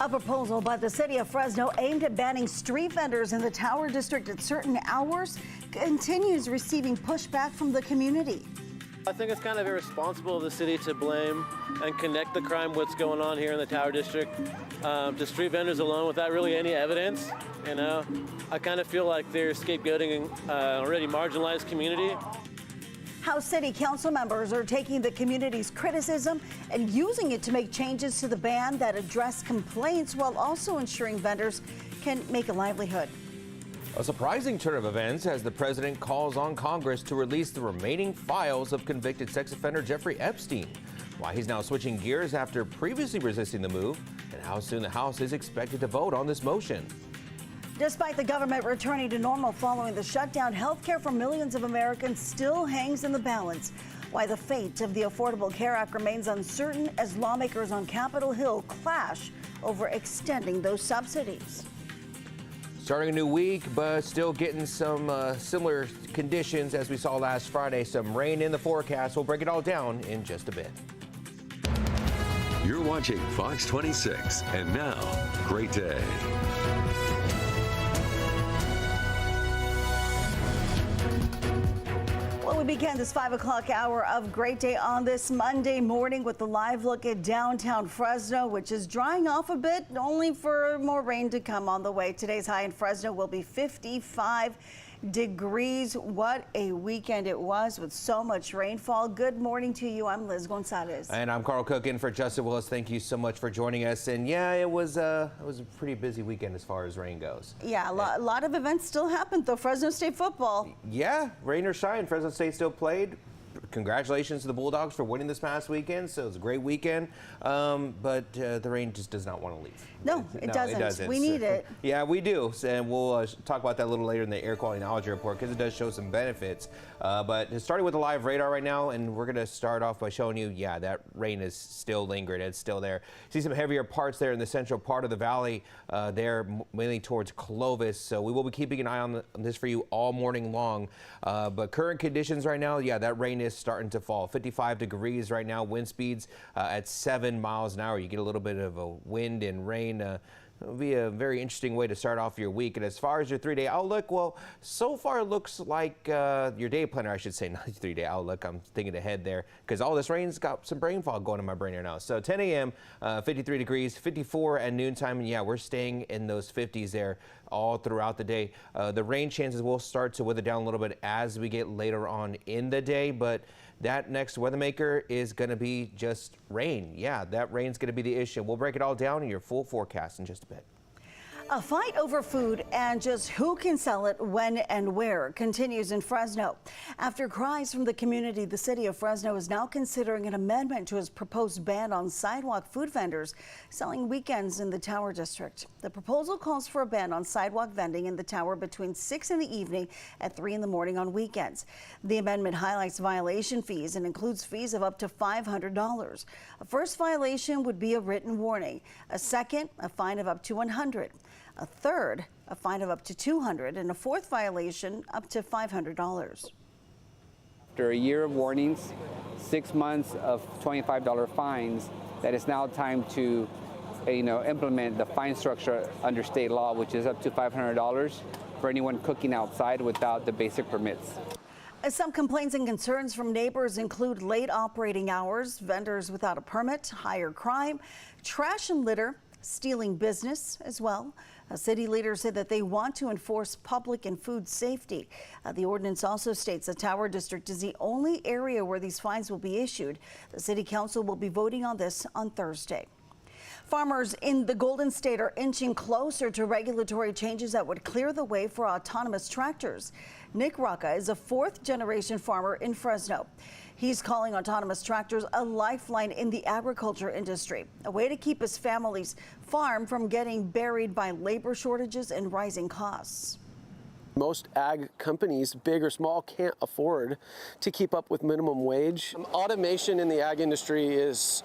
A proposal by the city of Fresno aimed at banning street vendors in the Tower District at certain hours continues receiving pushback from the community. I think it's kind of irresponsible of the city to blame and connect the crime, what's going on here in the Tower District, to street vendors alone without really any evidence. You know, I kind of feel like they're scapegoating an already marginalized community. How city council members are taking the community's criticism and using it to make changes to the ban that address complaints while also ensuring vendors can make a livelihood. A surprising turn of events as the president calls on Congress to release the remaining files of convicted sex offender Jeffrey Epstein. Why he's now switching gears after previously resisting the move, and how soon the House is expected to vote on this motion. Despite the government returning to normal following the shutdown, health care for millions of Americans still hangs in the balance. Why the fate of the Affordable Care Act remains uncertain as lawmakers on Capitol Hill clash over extending those subsidies. Starting a new week, but still getting some similar conditions as we saw last Friday. Some rain in the forecast. We'll break it all down in just a bit. You're watching Fox 26, and now, great day. Well, we begin this 5 o'clock hour of Great Day on this Monday morning with the live look at downtown Fresno, which is drying off a bit, only for more rain to come on the way. Today's high in Fresno will be 55 degrees. What a weekend it was with so much rainfall. Good morning to you. I'm Liz Gonzalez. And I'm Carl Cook in for Justin Willis. Thank you so much for joining us. And yeah, it was a pretty busy weekend as far as rain goes. Yeah, a lot of events still happened though. Fresno State football. Yeah, rain or shine, Fresno State still played. Congratulations to the Bulldogs for winning this past weekend. So it was a great weekend, but the rain just does not want to leave. No, it doesn't. We need it. Yeah, we do. And we'll talk about that a little later in the air quality knowledge report because it does show some benefits. But starting with the live radar right now, and we're going to start off by showing you, yeah, that rain is still lingering. It's still there. See some heavier parts there in the central part of the valley there, mainly towards Clovis. So we will be keeping an eye on this for you all morning long. But current conditions right now, yeah, that rain is starting to fall. 55 degrees right now, wind speeds at 7 miles an hour. You get a little bit of a wind and rain. It'll be a very interesting way to start off your week. And as far as your 3-day outlook, well, so far it looks like your day planner, I should say, not your 3-day outlook. I'm thinking ahead there because all this rain's got some brain fog going in my brain right now. So 10 a.m., 53 degrees, 54 at noontime. And yeah, we're staying in those 50s there all throughout the day. The rain chances will start to wither down a little bit as we get later on in the day, but that next weather maker is going to be just rain. Yeah, that rain's going to be the issue. We'll break it all down in your full forecast in just a bit. A fight over food and just who can sell it, when and where continues in Fresno. After cries from the community, the city of Fresno is now considering an amendment to its proposed ban on sidewalk food vendors selling weekends in the Tower District. The proposal calls for a ban on sidewalk vending in the Tower between 6 in the evening and 3 in the morning on weekends. The amendment highlights violation fees and includes fees of up to $500. A first violation would be a written warning. A second, a fine of up to $100. A third, a fine of up to $200, and a fourth violation, up to $500. After a year of warnings, 6 months of $25 fines, that it's now time to, implement the fine structure under state law, which is up to $500 for anyone cooking outside without the basic permits. Some complaints and concerns from neighbors include late operating hours, vendors without a permit, higher crime, trash and litter, stealing business as well. City leaders said that they want to enforce public and food safety. The ordinance also states the Tower District is the only area where these fines will be issued. The City Council will be voting on this on Thursday. Farmers in the Golden State are inching closer to regulatory changes that would clear the way for autonomous tractors. Nick Rocca is a fourth-generation farmer in Fresno. He's calling autonomous tractors a lifeline in the agriculture industry, a way to keep his family's farm from getting buried by labor shortages and rising costs. Most ag companies, big or small, can't afford to keep up with minimum wage. Automation in the ag industry is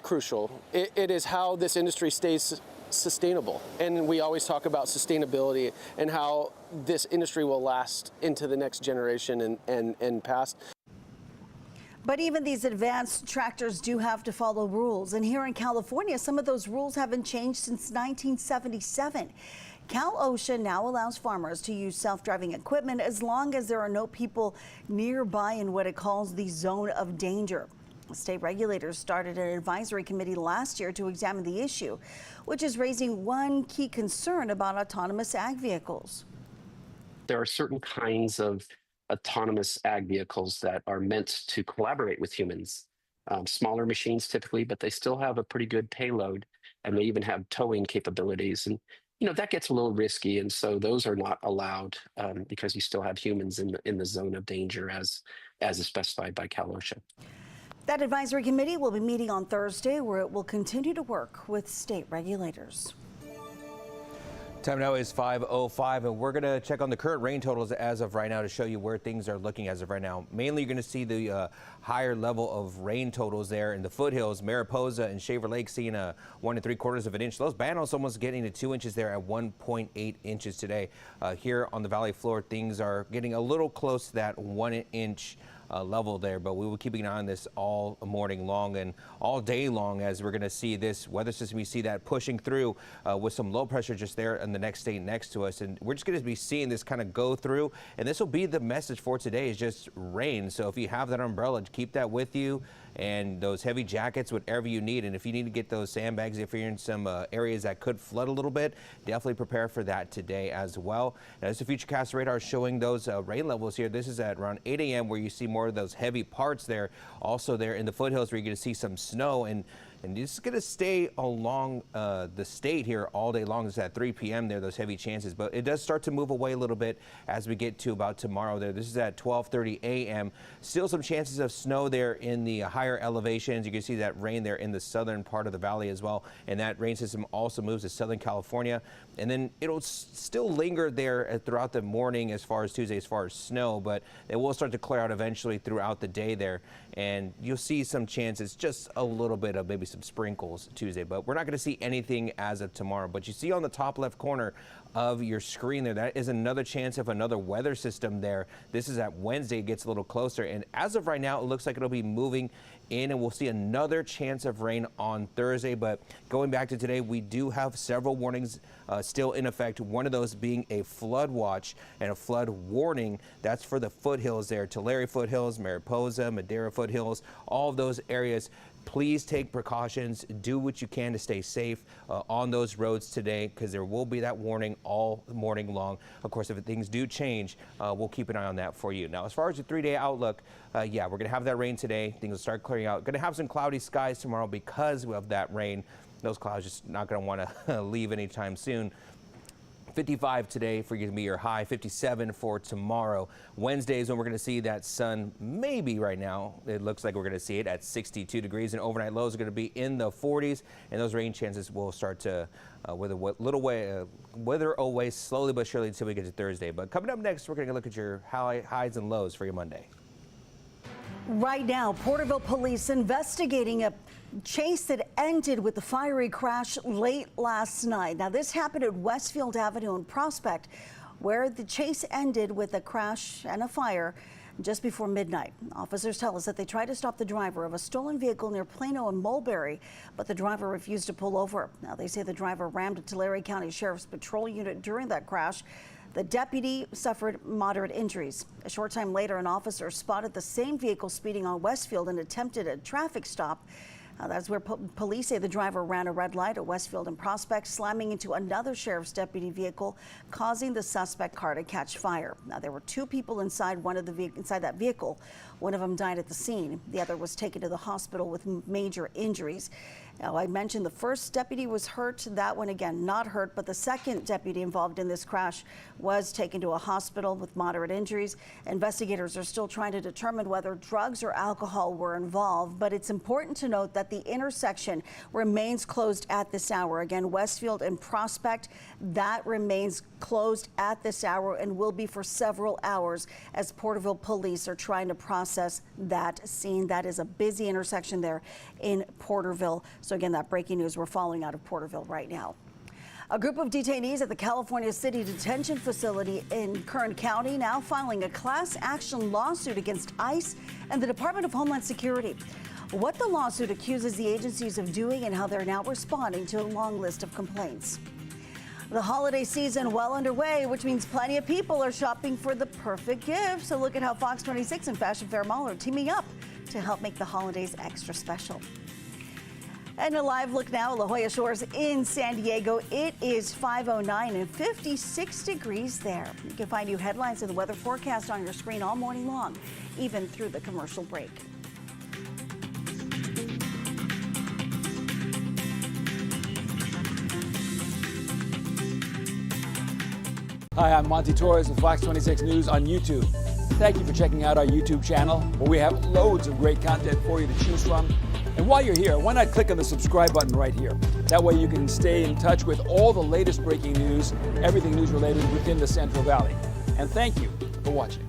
crucial. It is how this industry stays sustainable. And we always talk about sustainability and how this industry will last into the next generation and past. But even these advanced tractors do have to follow rules. And here in California, some of those rules haven't changed since 1977. Cal OSHA now allows farmers to use self-driving equipment as long as there are no people nearby in what it calls the zone of danger. State regulators started an advisory committee last year to examine the issue, which is raising one key concern about autonomous ag vehicles. There are certain kinds of autonomous ag vehicles that are meant to collaborate with humans. Smaller machines typically, but they still have a pretty good payload, and they even have towing capabilities. And that gets a little risky, and so those are not allowed because you still have humans in the zone of danger as is specified by Cal OSHA. That advisory committee will be meeting on Thursday, where it will continue to work with state regulators. Time now is 5:05, and we're going to check on the current rain totals as of right now to show you where things are looking as of right now. Mainly, you're going to see the higher level of rain totals there in the foothills. Mariposa and Shaver Lake seeing a 1 3/4 of an inch. Los Banos almost getting to 2 inches there at 1.8 inches today. Here on the valley floor, things are getting a little close to that 1 inch level there, but we will keep an eye on this all morning long and all day long, as we're going to see this weather system. We see that pushing through with some low pressure just there in the next state next to us, and we're just going to be seeing this kind of go through, and this will be the message for today, is just rain. So if you have that umbrella, keep that with you, and those heavy jackets, whatever you need. And if you need to get those sandbags, if you're in some areas that could flood a little bit, definitely prepare for that today as well. Now, as the Futurecast radar is showing those rain levels here, this is at around 8 a.m. where you see more of those heavy parts there. Also there in the foothills where you're going to see some snow, and this is going to stay along the state here all day long. It's at 3 p.m. there, those heavy chances, but it does start to move away a little bit as we get to about tomorrow there. This is at 12:30 a.m. Still some chances of snow there in the higher elevations. You can see that rain there in the southern part of the valley as well, and that rain system also moves to Southern California, and then it'll still linger there throughout the morning as far as Tuesday, as far as snow, but it will start to clear out eventually throughout the day there, and you'll see some chances, just a little bit of maybe some sprinkles Tuesday, but we're not going to see anything as of tomorrow. But you see on the top left corner of your screen there, that is another chance of another weather system there. This is at Wednesday. It gets a little closer, and as of right now, it looks like it'll be moving in, and we'll see another chance of rain on Thursday. But going back to today, we do have several warnings still in effect. One of those being a flood watch and a flood warning. That's for the foothills there, Tulare foothills, Mariposa, Madera foothills, all of those areas. Please take precautions. Do what you can to stay safe on those roads today, because there will be that warning all morning long. Of course, if things do change, we'll keep an eye on that for you. Now, as far as the 3-day outlook, yeah, we're going to have that rain today. Things will start clearing out. Going to have some cloudy skies tomorrow because of that rain. Those clouds just not going to want to leave anytime soon. 55 today for you to be your high, 57 for tomorrow. Wednesday is when we're going to see that sun, maybe right now. It looks like we're going to see it at 62 degrees, and overnight lows are going to be in the 40s, and those rain chances will start to wither away slowly but surely until we get to Thursday. But coming up next, we're going to look at your highs and lows for your Monday. Right now, Porterville police investigating a chase that ended with the fiery crash late last night. Now, this happened at Westfield Avenue in Prospect, where the chase ended with a crash and a fire just before midnight. Officers tell us that they tried to stop the driver of a stolen vehicle near Plano and Mulberry, but the driver refused to pull over. Now, they say the driver rammed a Tulare County Sheriff's Patrol unit during that crash. The deputy suffered moderate injuries. A short time later, an officer spotted the same vehicle speeding on Westfield and attempted a traffic stop. That's where police say the driver ran a red light at Westfield and Prospect, slamming into another sheriff's deputy vehicle, causing the suspect car to catch fire. Now, there were two people inside that vehicle. One of them died at the scene. The other was taken to the hospital with major injuries. Now, I mentioned the first deputy was hurt. That one, again, not hurt, but the second deputy involved in this crash was taken to a hospital with moderate injuries. Investigators are still trying to determine whether drugs or alcohol were involved, but it's important to note that the intersection remains closed at this hour. Again, Westfield and Prospect, that remains closed at this hour and will be for several hours as Porterville police are trying to process that scene. That is a busy intersection there in Porterville. So again, that breaking news we're following out of Porterville right now. A group of detainees at the California City Detention Facility in Kern County now filing a class action lawsuit against ICE and the Department of Homeland Security. What the lawsuit accuses the agencies of doing and how they're now responding to a long list of complaints. The holiday season well underway, which means plenty of people are shopping for the perfect gift. So look at how Fox 26 and Fashion Fair Mall are teaming up to help make the holidays extra special. And a live look now at La Jolla Shores in San Diego. It is 5:09 and 56 degrees there. You can find new headlines and the weather forecast on your screen all morning long, even through the commercial break. Hi, I'm Monty Torres with Fox 26 News on YouTube. Thank you for checking out our YouTube channel, where we have loads of great content for you to choose from. And while you're here, why not click on the subscribe button right here? That way you can stay in touch with all the latest breaking news, everything news related within the Central Valley. And thank you for watching.